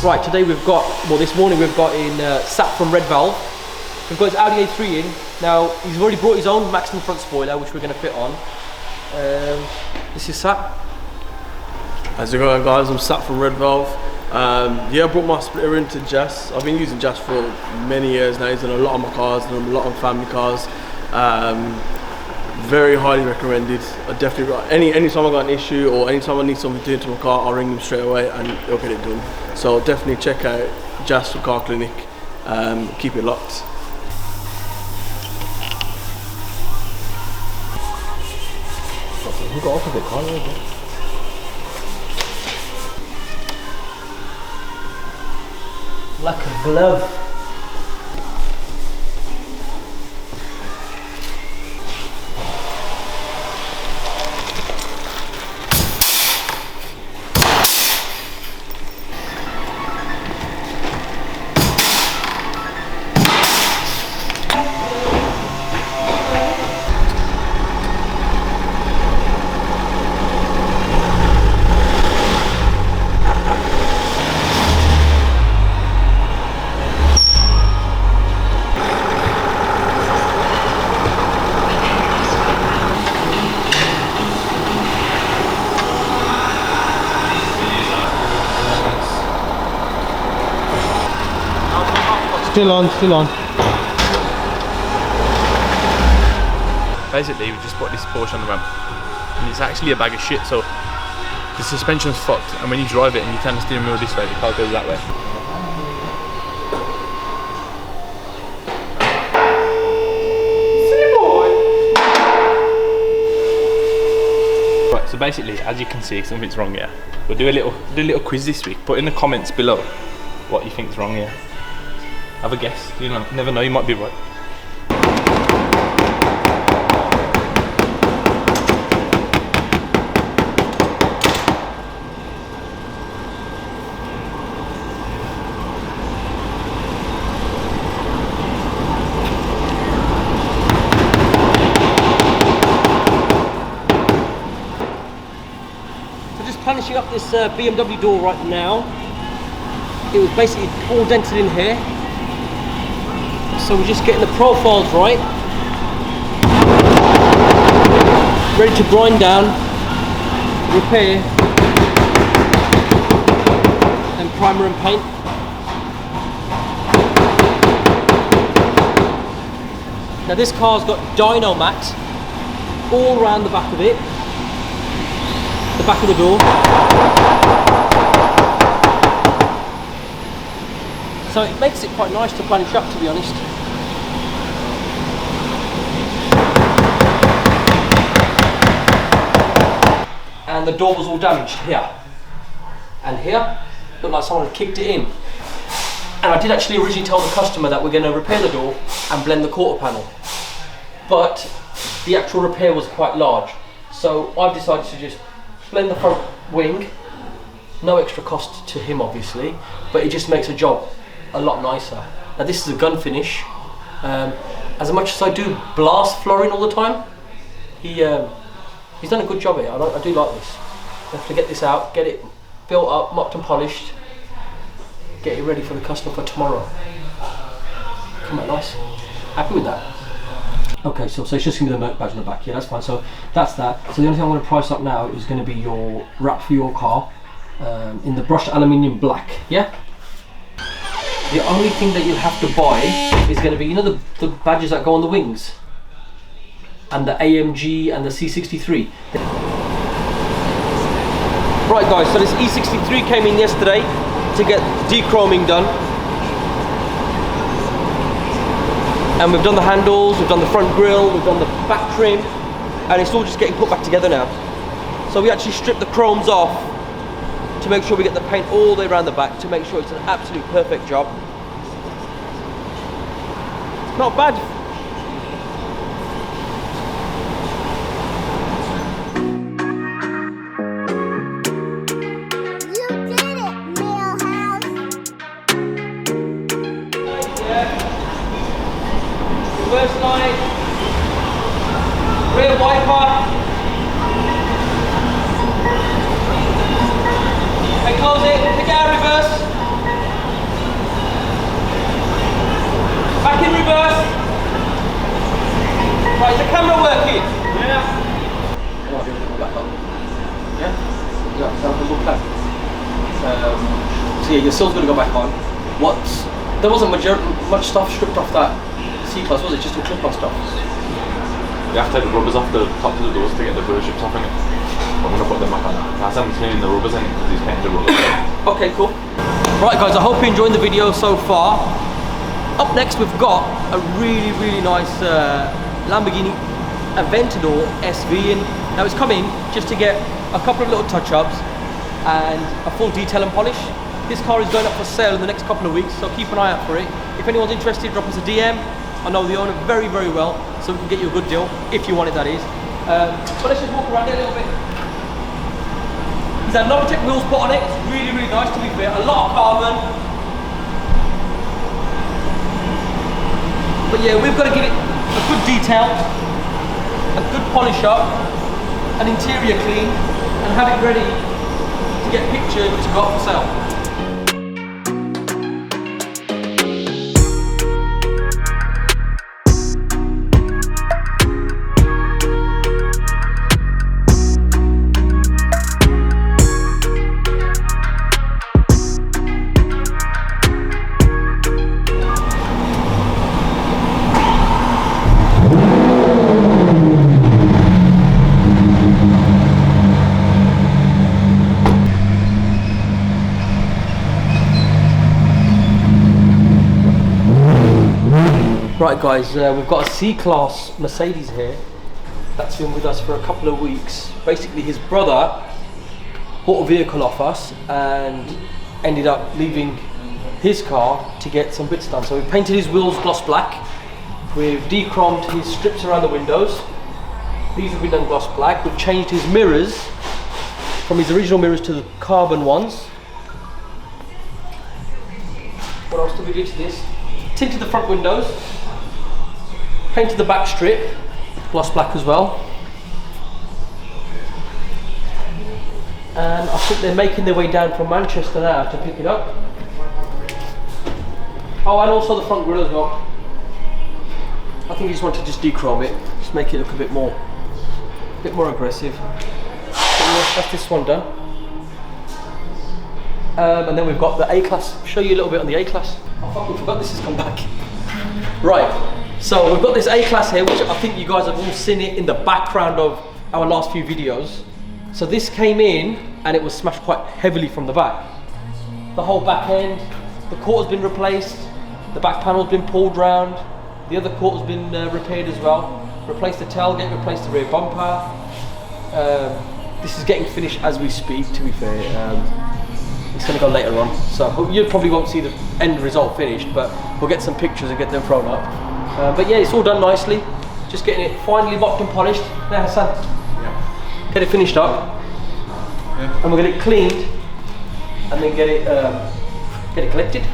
Right, today we've got, well this morning we've got in saffron red valve. We've got his Audi A3 in. Now, he's already brought his own maximum front spoiler, which we're going to fit on. This is Sat. How's it going, guys? I'm Sat from Red Valve. Yeah, I brought my splitter into Jazz. I've been using Jazz for many years now. He's done a lot on my cars, done a lot on family cars. Very highly recommended. I definitely got anytime I got an issue or anytime I need something doing to my car, I'll ring him straight away and he'll get it done. So definitely check out Jazz for Car Clinic. Keep it locked. Who got off of it, Carl? Like a glove. Still on. Basically, we just put this Porsche on the ramp, and it's actually a bag of shit. So the suspension's fucked, and when you drive it and you turn the steering wheel this way, the car goes that way. Right, so basically, as you can see, something's wrong here. We'll do a little quiz this week. Put in the comments below what you think's wrong here. Have a guess. You never know, you might be right. So just planishing up this BMW door right now. It was basically all dented in here. So we're just getting the profiles right, ready to grind down, repair, then primer and paint. Now this car's got dyno mats all around the back of it, the back of the door. So it makes it quite nice to planish up, to be honest. And the door was all damaged here and here. Looked like someone had kicked it in. And I did actually originally tell the customer that we're going to repair the door and blend the quarter panel, but the actual repair was quite large, so I've decided to just blend the front wing. No extra cost to him obviously, but it just makes the job a lot nicer. Now this is a gun finish. As much as I do blast flooring all the time, he's done a good job here. I do like this. We have to get this out, get it built up, mopped and polished, get it ready for the customer for tomorrow. Come out nice. Happy with that? Okay, so it's just gonna be the Merc badge on the back. Yeah, that's fine. So that's that. So the only thing I'm going to price up now is going to be your wrap for your car in the brushed aluminium black. Yeah. The only thing that you'll have to buy is going to be, you know, the badges that go on the wings, and the AMG and the C63. Right guys, so this E63 came in yesterday to get dechroming done. And we've done the handles, we've done the front grille, we've done the back trim, and it's all just getting put back together now. So we actually stripped the chromes off to make sure we get the paint all the way around the back to make sure it's an absolute perfect job. Not bad. Reverse light, rear wiper, and close it, take it out of reverse. Right, is the camera working? Yeah. Come on, go back on. Yeah? Yeah, sounds like a good plan. So yeah, your sill's going to go back on. There wasn't much stuff stripped off that C-Class, was it? Just some clip-on stuff? You have to take the rubbers off the top of the doors to get the Bodyshops off in it. I'm going to put them back on. That's him cleaning the rubbers in because he's painted the rubbers. Okay, cool. Right guys, I hope you're enjoying the video so far. Up next we've got a really, really nice Lamborghini Aventador SV in. Now it's come in just to get a couple of little touch-ups and a full detail and polish. This car is going up for sale in the next couple of weeks, so keep an eye out for it. If anyone's interested, drop us a DM. I know the owner very, very well, so we can get you a good deal, if you want it, that is. But let's just walk around here a little bit. He's had Novitec wheels put on it. It's really, really nice, to be fair. A lot of carbon. But yeah, we've got to give it a good detail, a good polish up, an interior clean, and have it ready to get pictured to go up for sale. Right guys, we've got a C-Class Mercedes here that's been with us for a couple of weeks. Basically his brother bought a vehicle off us and ended up leaving his car to get some bits done. So we've painted his wheels gloss black, we've de-chromed his strips around the windows, these have been done gloss black, we've changed his mirrors from his original mirrors to the carbon ones. What else did we do to this? Tinted the front windows, painted the back strip, gloss black as well. And I think they're making their way down from Manchester now to pick it up. Oh, and also the front grille as well. I think he just wanted to just de-chrome it, just make it look a bit more aggressive. So yeah, that's this one done. And then we've got the A-Class. I'll show you a little bit on the A-Class. I fucking forgot this has come back. Right. So we've got this A-Class here, which I think you guys have all seen it in the background of our last few videos. So this came in and it was smashed quite heavily from the back. The whole back end, the quarter's been replaced, the back panel's been pulled round, the other quarter's been repaired as well. Replaced the tailgate, replaced the rear bumper. This is getting finished as we speak, to be fair. It's going to go later on, so you probably won't see the end result finished, but we'll get some pictures and get them thrown up. But yeah, it's all done nicely. Just getting it finally mopped and polished. Now Hassan, yeah. Get it finished up, yeah. And we'll get it cleaned, and then get it collected.